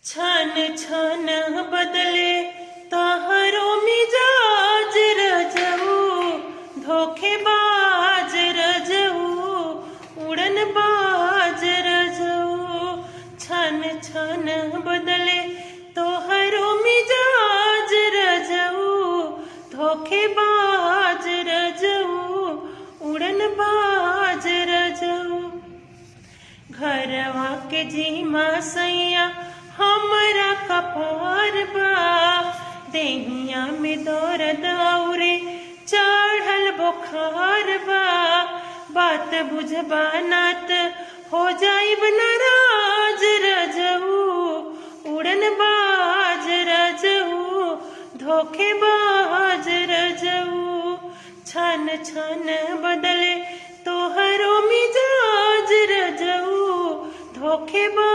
छन छन बदले तहरो मिजाज रजऊ, धोखेबाज रजऊ, उड़न बाज रजऊ। छन छन बदले तोहरो मिजाज रजऊ, धोखेबाज रजऊ, उड़न बाज रजऊ। घरवा के जीमा सैया हमरा कपार बा, देहिया में दर्द औरे चढ़ल बुखार बा। बात बुझबा नात हो जाइब नाराज रजऊ, उड़न बाज रजऊ, धोखेबाज रजऊ। छन छन बदले तोहरो मिजाज रजऊ, धोखेबाज